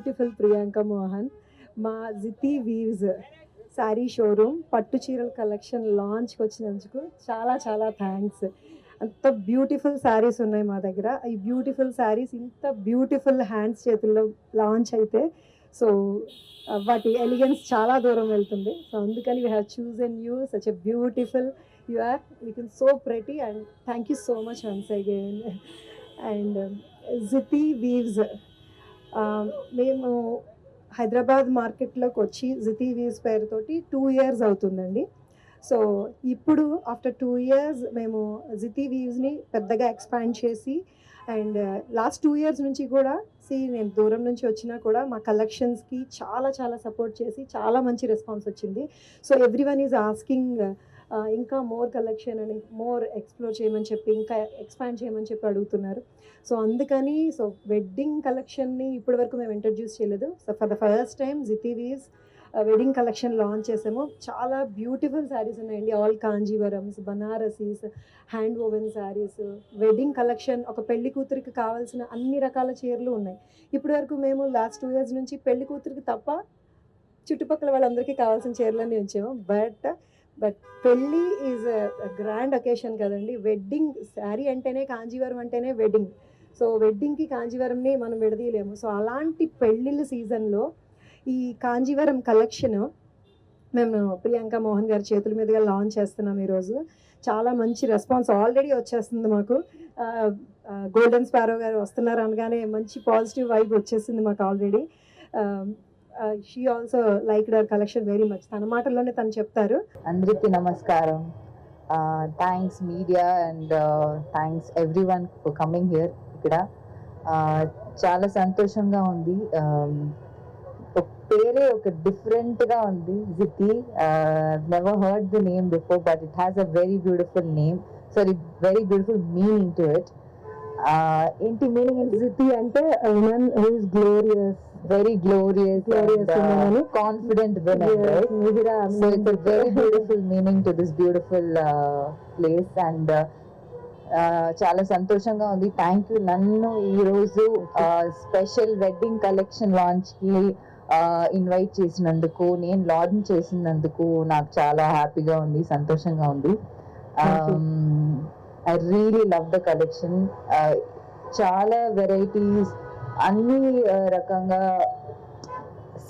Beautiful Priyanka Mohan. మా Jiti weaves sari showroom పట్టు చీరల కలెక్షన్ లాంచ్కి వచ్చినందుకు చాలా చాలా థ్యాంక్స్. అంత బ్యూటిఫుల్ శారీస్ ఉన్నాయి మా దగ్గర. ఈ బ్యూటిఫుల్ శారీస్ ఇంత బ్యూటిఫుల్ హ్యాండ్స్ చేతుల్లో లాంచ్ అయితే సో వాటి ఎలిగెన్స్ చాలా దూరం వెళ్తుంది. సో అందుకని we have chosen you such a beautiful you are looking so pretty and thank you so much once again. And Jithi weaves మేము హైదరాబాద్ మార్కెట్లోకి వచ్చి జితి వీవ్స్ పేరుతోటి 2 years అవుతుందండి. సో ఇప్పుడు ఆఫ్టర్ 2 years మేము జితి వీవ్స్ని పెద్దగా ఎక్స్పాండ్ చేసి అండ్ లాస్ట్ 2 years నుంచి కూడా నేను దూరం నుంచి వచ్చినా కూడా మా కలెక్షన్స్కి చాలా చాలా సపోర్ట్ చేసి చాలా మంచి రెస్పాన్స్ వచ్చింది. So every one is asking ఇంకా మోర్ కలెక్షన్ అని మోర్ ఎక్స్ప్లోర్ చేయమని చెప్పి ఇంకా ఎక్స్పాండ్ చేయమని చెప్పి అడుగుతున్నారు. సో అందుకని సో వెడ్డింగ్ కలెక్షన్ని ఇప్పటి వరకు మేము ఇంట్రడ్యూస్ చేయలేదు. So for the first time Jithi weaves wedding collection launch చేసాము. చాలా బ్యూటిఫుల్ శారీస్ ఉన్నాయండి. All Kanjeevarams, Banarasis, hand woven saris, wedding collection, ఒక పెళ్లి కూతురికి కావాల్సిన అన్ని రకాల చీరలు ఉన్నాయి. ఇప్పటి వరకు మేము లాస్ట్ 2 years నుంచి పెళ్లి కూతురికి తప్ప చుట్టుపక్కల వాళ్ళందరికీ కావాల్సిన చీరలన్నీ ఉంచాము. బట్ పెళ్ళి ఈజ్ గ్రాండ్ ఒకేషన్ కదండి. వెడ్డింగ్ శారీ అంటేనే కాంజీవరం అంటేనే వెడ్డింగ్. సో వెడ్డింగ్కి కాంజీవరంని మనం విడదీయలేము. సో అలాంటి పెళ్ళిళ్ళ సీజన్లో ఈ కాంజీవరం కలెక్షన్ మేము ప్రియాంక మోహన్ గారి చేతుల మీదుగా లాంచ్ చేస్తున్నాం ఈరోజు. చాలా మంచి రెస్పాన్స్ ఆల్రెడీ వచ్చేస్తుంది మాకు. గోల్డెన్ స్పారో గారు వస్తున్నారు అనగానే మంచి పాజిటివ్ వైబ్ వచ్చేసింది మాకు already. She also like our collection very much. తన మాటల్లోనే తను చెప్తారు. అందరికీ నమస్కారం. Thanks media and thanks everyone for coming here. ఇక్కడ చాలా సంతోషంగా ఉంది. పేరే ఒక డిఫరెంట్ గా ఉంది, Jithi. Never heard the name before but it has a very beautiful name. Sorry, very beautiful meaning to it. ఏంటి మీనింగ్ ఇన్ జితి అంటే women who is glorious, very glorious and confident women, right? So it's a very beautiful meaning to this beautiful place and చాలా సంతోషంగా ఉంది. Thank you నన్ను ఈరోజు special wedding collection launch కి invite చేసినందుకు, నేను లాంచ్ చేసినందుకు నాకు చాలా హ్యాపీగా ఉంది, సంతోషంగా ఉంది. I really love the collection. చాలా వెరైటీస్, అన్ని రకంగా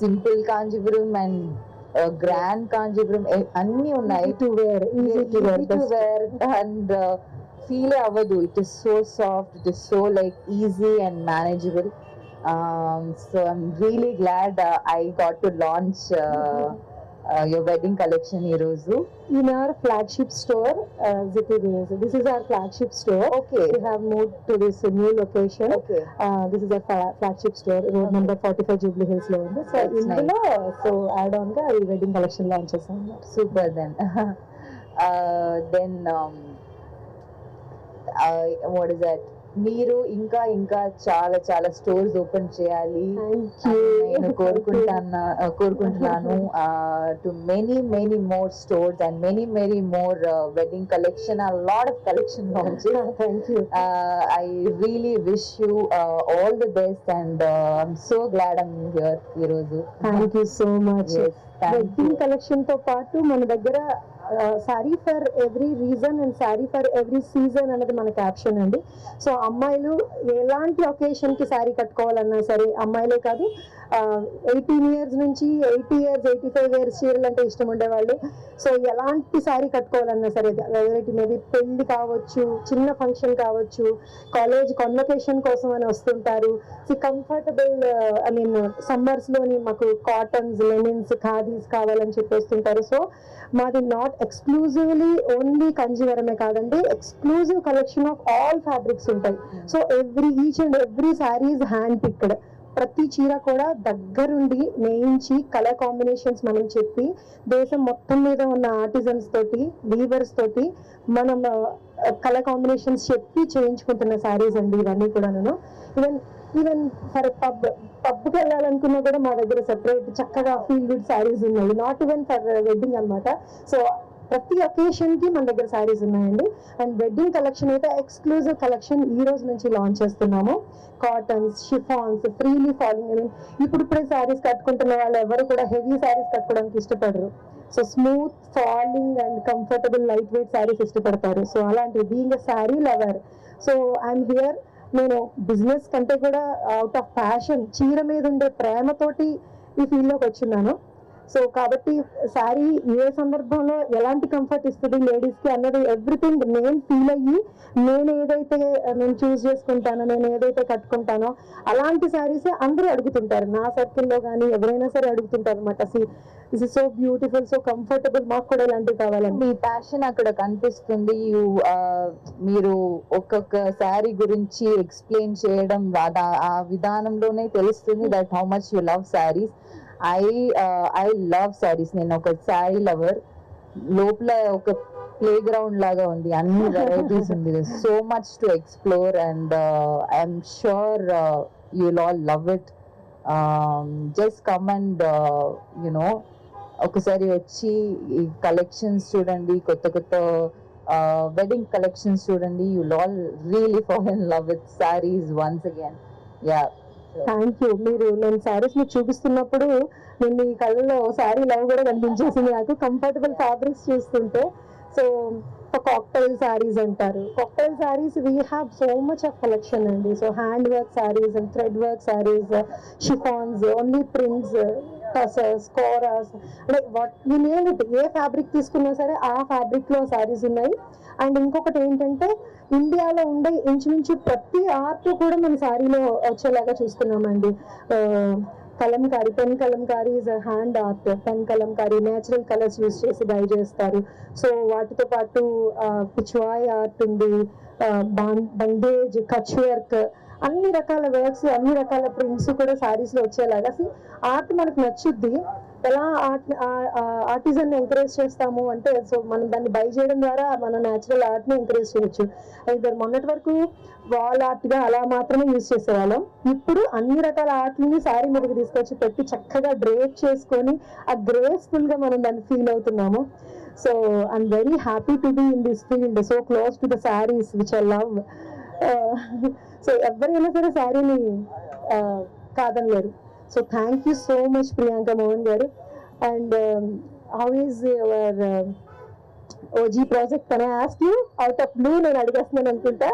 simple Kanjeevaram and grand Kanjeevaram అన్ని ఉన్నాయి. To wear, easy to wear and feel అవ్వదు. It is so soft, it is so like easy and manageable. So I'm really glad I got to launch your wedding collection ఈరోజు in our flagship store, Ziti Weaves. This is our flagship store. Okay. We have moved to this new location. Okay. This is our flagship store, road number 45 Jubilee Hills lo undi. So indulo so add on ga ee wedding collection launch chesam. Super then. Then what is that? మీరు ఇంకా ఇంకా చాలా చాలా stores open చేయాలి నేను కోరుకుంటున్నాను. To many more stores and many more wedding collection, a lot of collection launches. Thank you. I really wish you all the best and I'm so glad I'm here ఈరోజు. Thank you so much. Yes, wedding collection తో పాటు మన దగ్గర sari for every reason and sari for every season అనేది మన caption అండి. So అమ్మాయిలు ఎలాంటి ఒకేషన్కి శారీ కట్టుకోవాలన్నా సరే, అమ్మాయిలే కాదు 18 years నుంచి 80 years 85 years చీరలు అంటే ఇష్టం ఉండేవాళ్ళు. సో ఎలాంటి శారీ కట్టుకోవాలన్నా సరే, వెరైటీ మేబీ పెళ్లి కావచ్చు, చిన్న ఫంక్షన్ కావచ్చు, కాలేజ్ కన్వకేషన్ కోసం అని వస్తుంటారు. సో కంఫర్టబుల్ ఐ మీన్ సమ్మర్స్లోని మాకు కాటన్స్, లెనిన్స్, ఖాదీస్ కావాలని చెప్పి వస్తుంటారు. సో మాది నాట్ ఎక్స్క్లూజివ్లీ ఓన్లీ కంజీవరమే కాదండి, exclusive collection of all fabrics ఉంటాయి. So each and every sari is hand picked. ప్రతి చీర కూడా దగ్గరుండి నేయించి కలర్ కాంబినేషన్స్ మనం చెప్పి దేశం మొత్తం మీద ఉన్న ఆర్టిజన్స్ తోటి, వీవర్స్ తోటి మనం కలర్ కాంబినేషన్స్ చెప్పి చేయించుకుంటున్న శారీస్ అండి ఇవన్నీ కూడా. ఈవెన్ ఫర్ పబ్కి వెళ్ళాలనుకున్నా కూడా మా దగ్గర సెపరేట్ చక్కగా ఫీల్ గుడ్ శారీస్ ఉన్నాయి. నాట్ ఈవెన్ ఫర్ వెడ్డింగ్ అనమాట. సో ప్రతి ఒకేషన్కి మన దగ్గర శారీస్ ఉన్నాయండి. అండ్ వెడ్డింగ్ కలెక్షన్ అయితే ఎక్స్క్లూజివ్ కలెక్షన్ ఈ రోజు నుంచి లాంచ్ చేస్తున్నాము. Cottons, chiffons, freely falling. ఇప్పుడే శారీస్ కట్టుకుంటున్న వాళ్ళు ఎవరు కూడా హెవీ శారీస్ కట్టుకోవడానికి ఇష్టపడరు. So smooth falling and comfortable light weight saris ఇష్టపడతారు. సో అలాంటి being a sari lover, so I'm here. నేను బిజినెస్ కంటే కూడా అవుట్ ఆఫ్ ప్యాషన్, చీర మీద ఉండే ప్రేమతోటి ఈ ఫీల్డ్లోకి వచ్చున్నాను. సో కాబట్టి శారీ ఏ సందర్భంలో ఎలాంటి కంఫర్ట్ ఇస్తుంది లేడీస్కి అన్నది ఎవ్రీథింగ్ నేను ఫీల్ అయ్యి నేను చూస్ చేసుకుంటానో, నేను ఏదైతే కట్టుకుంటానో అలాంటి శారీసే అందరూ అడుగుతుంటారు. నా సర్కిల్లో కానీ ఎవరైనా సరే అడుగుతుంటారు అనమాట. This is so beautiful, so comfortable, మాకు కూడా ఇలాంటివి కావాలండి. మీ ప్యాషన్ అక్కడ కనిపిస్తుంది. మీరు ఒక్కొక్క శారీ గురించి ఎక్స్ప్లెయిన్ చేయడం ఆ విధానంలోనే తెలుస్తుంది that how much you love saris. I love saris. నేను ఒక శారీ లవర్. లోపల ఒక ప్లే గ్రౌండ్ లాగా ఉంది, అన్ని వెరైటీస్ ఉంది, so much to explore and I'm sure you'll all love it. Just come and ఒకసారి వచ్చి ఈ కలెక్షన్స్ చూడండి, కొత్త కొత్త వెడ్డింగ్ కలెక్షన్స్ చూడండి. you'll all really fall in love with sarees once again. Yeah. Thank you. నేను శారీస్ మీకు చూపిస్తున్నప్పుడు నేను మీ కళ్ళలో శారీ లవ్ కూడా కనిపించేసింది నాకు, కంఫర్టబుల్ ఫ్యాబ్రిక్స్ చూస్తుంటే. సో కాక్టైల్ శారీస్ అంటారు. Cocktail saris we have so much of collection అండి. So hand work saris and thread work saris, chiffons, only prints, tussars, koras, like what you name it. ఏ ఫ్యాబ్రిక్ తీసుకున్నా సరే ఆ ఫ్యాబ్రిక్లో శారీస్ ఉన్నాయి. అండ్ ఇంకొకటి ఏంటంటే ఇండియాలో ఉండే ఇంచుమించు ప్రతి ఆర్ట్ కూడా మన శారీలో వచ్చేలాగా చూస్తున్నామండి. Kalamkari, pen Kalamkari is hand art. Pen Kalamkari natural colours use చేసి డై చేస్తారు. సో వాటితో పాటు పిచ్వాయ్ ఆర్ట్ ఉంది, బండేజ్, కచ్ వర్క్, అన్ని రకాల వర్క్స్, అన్ని రకాల ప్రింట్స్ కూడా శారీస్లో వచ్చేలాగా. ఆర్ట్ మనకు నచ్చుద్ది. ఎలా ఆర్టిజన్ ఎంకరేజ్ చేస్తాము అంటే, సో మనం దాన్ని బై చేయడం ద్వారా మన న్యాచురల్ ఆర్ట్ని ఎంకరేజ్ చేయొచ్చు. అయితే మొన్నటి వరకు వాల్ ఆర్ట్గా అలా మాత్రమే యూజ్ చేసేవాళ్ళం. ఇప్పుడు అన్ని రకాల ఆర్ట్ని శారీ మీదకి తీసుకొచ్చి పెట్టి చక్కగా డ్రేప్ చేసుకొని ఆ గ్రేస్ఫుల్గా మనం దాన్ని ఫీల్ అవుతున్నాము. So I'm very happy to be in this field, so close to the saris which I love. So ఎవరైనా సరే శారీని కాదనలేరు. So thank you so much Priyanka Mohan garu. And how is your OG project? Can I ask you out of blue? నేను అడిగేస్తున్నాను అనుకుంటా.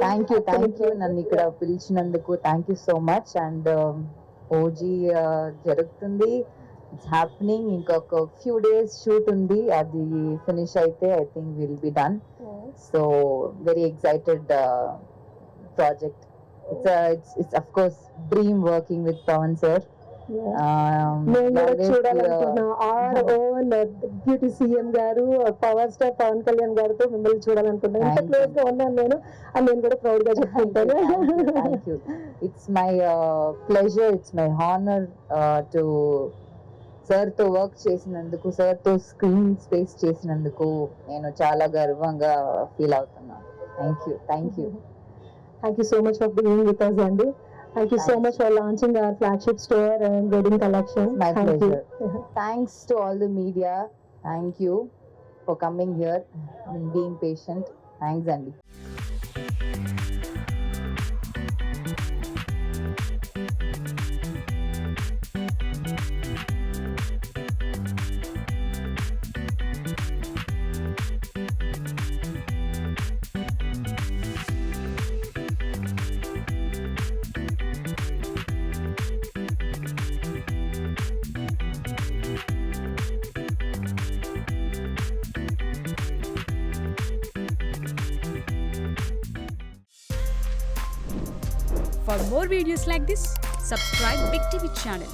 Thank you నన్ను ఇక్కడ పిలిచినందుకు. Thank you so much. And OG జరుగుతుంది, ఇట్స్ హ్యాపెనింగ్. ఇంకొక ఫ్యూ డేస్ షూట్ ఉంది, అది ఫినిష్ అయితే I think will be done. So very excited project. It's of course dream working with Pawan sir. చూడాలనుకున్నా our own beauty CM garu, power star Pawan Kalyan గారితో మిమ్మల్ని చూడాలనుకున్నా. ఇంత close గా ఉన్నాను నేను, అని నేను కూడా ప్రౌడ్ గా చెప్పుకుంటాను. Thank you. It's my pleasure, it's my honour to sir తో వర్క్ చేసినందుకు, సార్ తో స్క్రీన్ స్పేస్ చేసినందుకు నేను చాలా గర్వంగా ఫీల్ అవుతున్నాను. Thank you so much for being with us, Andy. Thank you so much for launching our flagship store and wedding collection. My pleasure. Thanks to all the media. Thank you for coming here and being patient. Thanks, Andy. For more videos like this, subscribe Big TV channel.